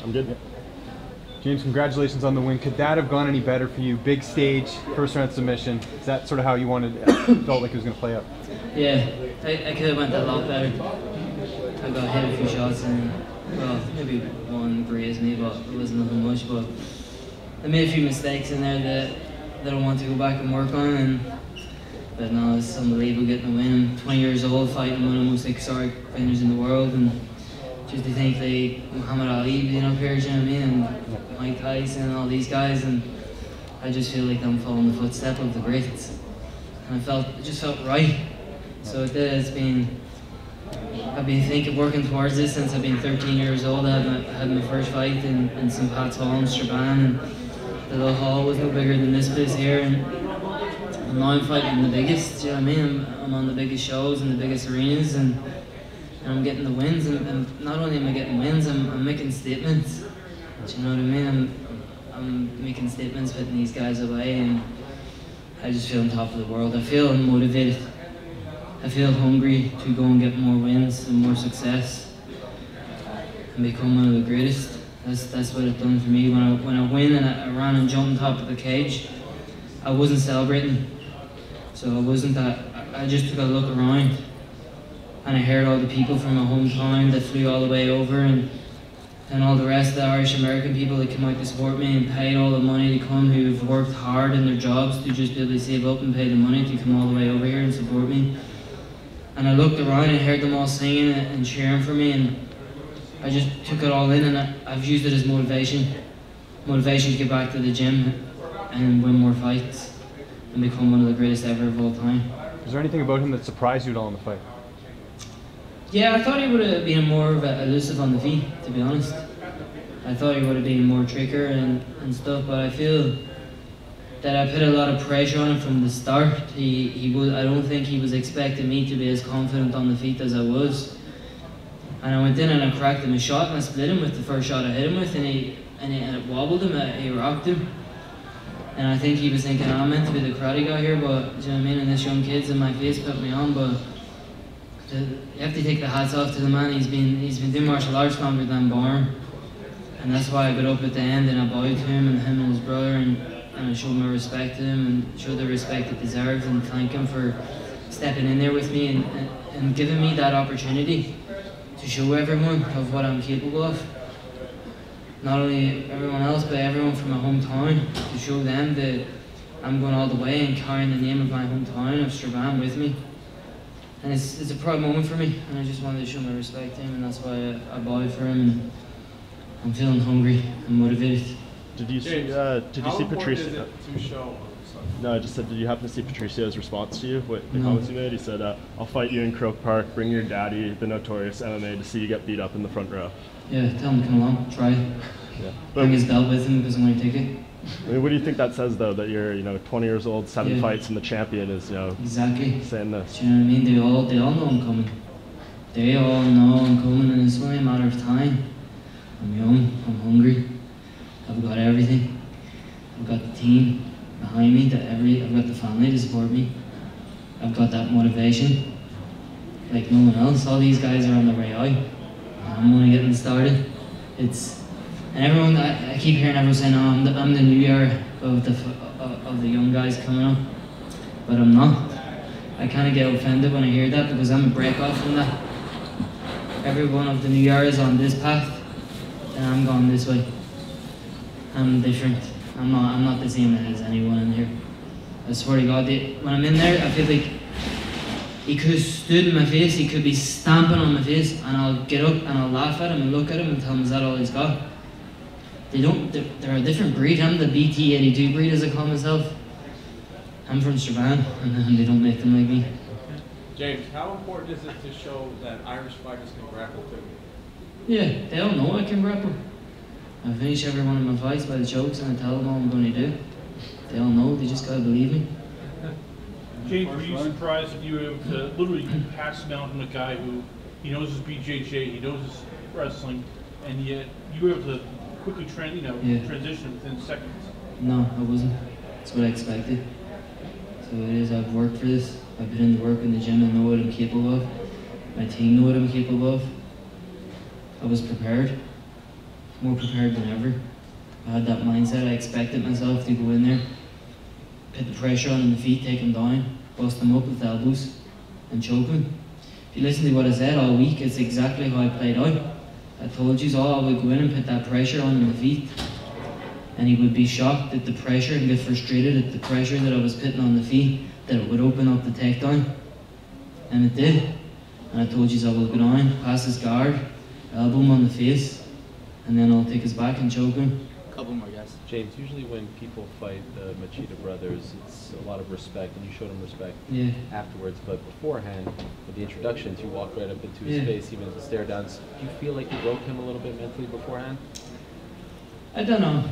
I'm good. Yeah. James, congratulations on the win. Could that have gone any better for you? Big stage, first round submission. Is that sort of how you felt like it was going to play out? Yeah, I could have went a lot better. I got hit a few shots and, well, maybe one grazed me, but it wasn't nothing much. But I made a few mistakes in there that I want to go back and work on. But no, it's unbelievable getting a win. I'm 20 years old, fighting one of the most historic fighters in the world. And just to think like Muhammad Ali being up here, do you know what I mean? And Mike Tyson and all these guys, and I just feel like I'm following the footsteps of the greats. And it just felt right. So I've been working towards this since I've been 13 years old. I had my first fight in St. Pat's Hall in Strabane, and the little hall was no bigger than this place here. And now I'm fighting the biggest, do you know what I mean? I'm on the biggest shows and the biggest arenas, and I'm getting the wins, and not only am I getting wins, I'm making statements. Do you know what I mean? I'm making statements, putting these guys away, and I just feel on top of the world. I feel motivated. I feel hungry to go and get more wins and more success and become one of the greatest. That's what it's done for me. When I win and I ran and jumped on top of the cage, I wasn't celebrating. So I wasn't that. I just took a look around, and I heard all the people from my hometown that flew all the way over, and all the rest of the Irish American people that came out to support me and paid all the money to come, who've worked hard in their jobs to just be able to save up and pay the money to come all the way over here and support me. And I looked around and heard them all singing and cheering for me, and I just took it all in, and I've used it as motivation to get back to the gym and win more fights and become one of the greatest ever of all time. Is there anything about him that surprised you at all in the fight? Yeah, I thought he would have been more of elusive on the feet, to be honest. I thought he would have been more trickier and stuff, but I feel that I put a lot of pressure on him from the start. I don't think he was expecting me to be as confident on the feet as I was. And I went in and I cracked him a shot, and I split him with the first shot I hit him with, and it wobbled him, he rocked him. And I think he was thinking, I'm meant to be the karate guy here, but do you know what I mean? And this young kid's in my face put me on, but you have to take the hats off to the man. He's been doing martial arts longer than born, and that's why I got up at the end and I bowed to him and his brother, and I showed my respect to him and showed the respect he deserves, and thank him for stepping in there with me and giving me that opportunity to show everyone of what I'm capable of. Not only everyone else, but everyone from my hometown, to show them that I'm going all the way and carrying the name of my hometown of Strabane with me. And it's a proud moment for me, and I just wanted to show my respect to him, and that's why I bowed for him, and I'm feeling hungry and motivated. Did you see Patricio? No, I just said, did you happen to see Patricio's response to you? What the comments he made? He said, "I'll fight you in Croke Park. Bring your daddy, the notorious MMA, to see you get beat up in the front row." Yeah, tell him to come along, try. Yeah. Bring his belt with him because I'm going to take it. I mean, what do you think that says, though, that you're 20 years old, 7 fights, and the champion is exactly saying this? Do you know what I mean? They all know I'm coming. They all know I'm coming, and it's only a matter of time. I'm young, I'm hungry, I've got everything. I've got the team behind me, I've got the family to support me. I've got that motivation like no one else. All these guys are on their way out. I'm only getting started. And everyone, I keep hearing everyone saying, "Oh, I'm the new year of the young guys coming up," but I'm not. I kind of get offended when I hear that, because I'm a break off from that. Every one of the new year is on this path, and I'm going this way. I'm different. I'm not the same as anyone in here. I swear to God, when I'm in there, I feel like he could have stood in my face, he could be stamping on my face, and I'll get up and I'll laugh at him and look at him and tell him, is that all he's got? They're a different breed. I'm the BT82 breed, as I call myself. I'm from Strabane, and they don't make them like me. James, how important is it to show that Irish fighters can grapple too? Yeah, they all know I can grapple. I finish every one of my fights by the chokes, and I tell them all I'm going to do. They all know, they just gotta believe me. James, were you surprised that you were able to literally pass the mountain from a guy who, he knows his BJJ, he knows his wrestling, and yet you were able to quickly transition within seconds? No, I wasn't. That's what I expected. So it is, I've worked for this. I've put in the work in the gym. I know what I'm capable of. My team know what I'm capable of. I was prepared. more prepared than ever. I had that mindset. I expected myself to go in there, put the pressure on the feet, take him down, bust him up with elbows, and choke him. If you listen to what I said all week, it's exactly how I played out. I told you all I would go in and put that pressure on the feet, and he would be shocked at the pressure and get frustrated at the pressure that I was putting on the feet, that it would open up the takedown. And it did. And I told you I will go down, pass his guard, elbow him on the face, and then I'll take his back and choke him. Couple more, guys. James, usually when people fight the Machida brothers, it's a lot of respect, and you showed him respect afterwards. But beforehand, with the introductions, you walked right up into his face, even the stare downs. Do you feel like you broke him a little bit mentally beforehand? I don't know.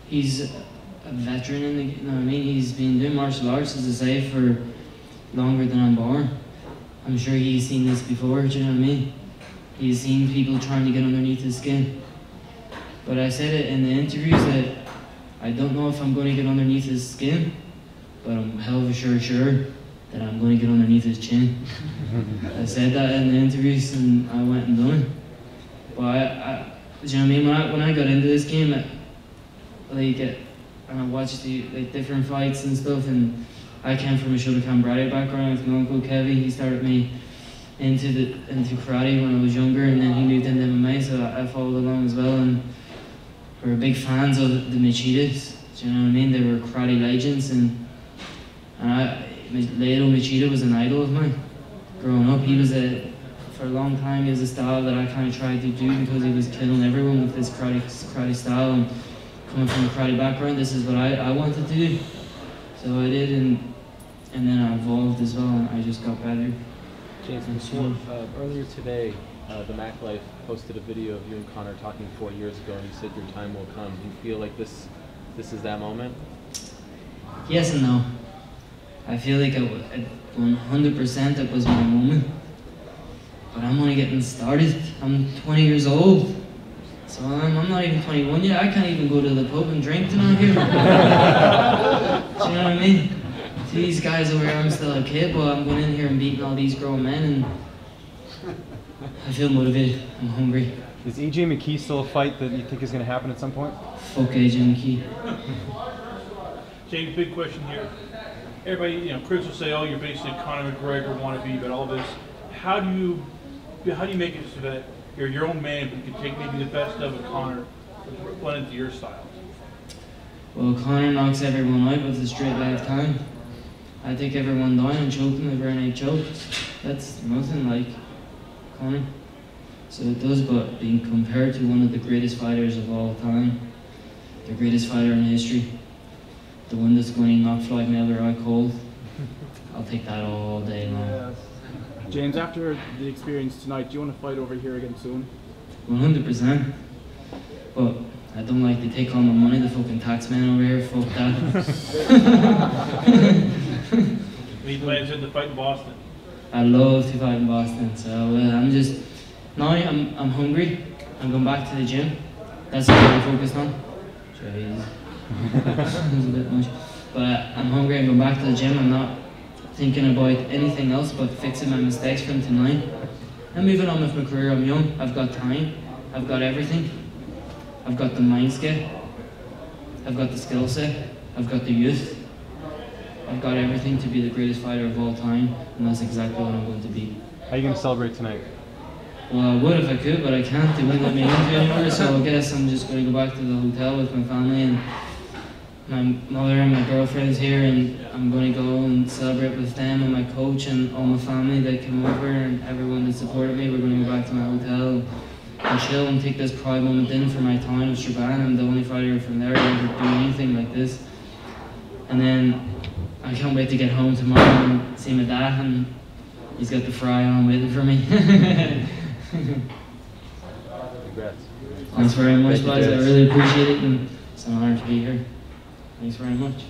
He's a veteran in the, you know what I mean? He's been doing martial arts, as I say, for longer than I'm born. I'm sure he's seen this before, do you know what I mean? He's seen people trying to get underneath his skin. But I said it in the interviews that I don't know if I'm going to get underneath his skin, but I'm hell of a sure that I'm going to get underneath his chin. I said that in the interviews and I went and done it. But do you know what I mean? When I got into this game, and I watched the different fights and stuff, and I came from a Shotokan karate background with my uncle Kevin. He started me into karate when I was younger, and then he moved into MMA, so I followed along as well. And we were big fans of the Machidas. Do you know what I mean? They were karate legends, and Leo Machida was an idol of mine. Growing up, for a long time, he was a style that I kind of tried to do because he was killing everyone with this karate style. And coming from a karate background, this is what I wanted to do. So I did, and then I evolved as well, and I just got better. James, earlier today, the Mac Life posted a video of you and Connor talking 4 years ago, and you said your time will come. Do you feel like this is that moment? Yes and no. I feel like 100% it was my moment. But I'm only getting started. I'm 20 years old. So I'm not even 21 yet. I can't even go to the pub and drink tonight here. Do you know what I mean? To these guys over here, I'm still a kid, but I'm going in here and beating all these grown men, and I feel motivated. I'm hungry. Is AJ McKee still a fight that you think is going to happen at some point? Fuck AJ McKee. James, big question here. Everybody, critics will say, "Oh, you're basically Conor McGregor wannabe," but all this. How do you make it so that you're your own man, but you can take maybe the best of it, Conor, and blend into your style? Well, Conor knocks everyone out with a straight left hand. I take everyone down and choke them with a grenade choke. That's nothing like Conor. So it does, but being compared to one of the greatest fighters of all time, the greatest fighter in history, the one that's going to knock Floyd Mayweather out cold, I'll take that all day long. Yeah. James, after the experience tonight, do you want to fight over here again soon? 100%. But I don't like to take all my money, the fucking tax man over here, fuck that. Any plans to fight in Boston? I love to fight in Boston, so now I'm hungry. I'm going back to the gym. That's what I'm focused on. Jeez. That's a bit much. But I'm hungry, I'm going back to the gym. I'm not thinking about anything else but fixing my mistakes from tonight. I'm moving on with my career. I'm young, I've got time, I've got everything. I've got the mindset, I've got the skill set, I've got the youth. I've got everything to be the greatest fighter of all time, and that's exactly what I'm going to be. How are you going to celebrate tonight? Well, I would if I could, but I can't. They won't let me into anymore, so I guess I'm just going to go back to the hotel with my family, and my mother and my girlfriend's here, and I'm going to go and celebrate with them and my coach and all my family that came over and everyone that supported me. We're going to go back to my hotel and chill and take this proud moment in for my town of Strabane. I'm the only fighter from there to ever do anything like this. And then I can't wait to get home tomorrow and see my dad, and he's got the fry on waiting for me. Congrats. Thanks very much, guys. I really appreciate it, and it's an honor to be here. Thanks very much.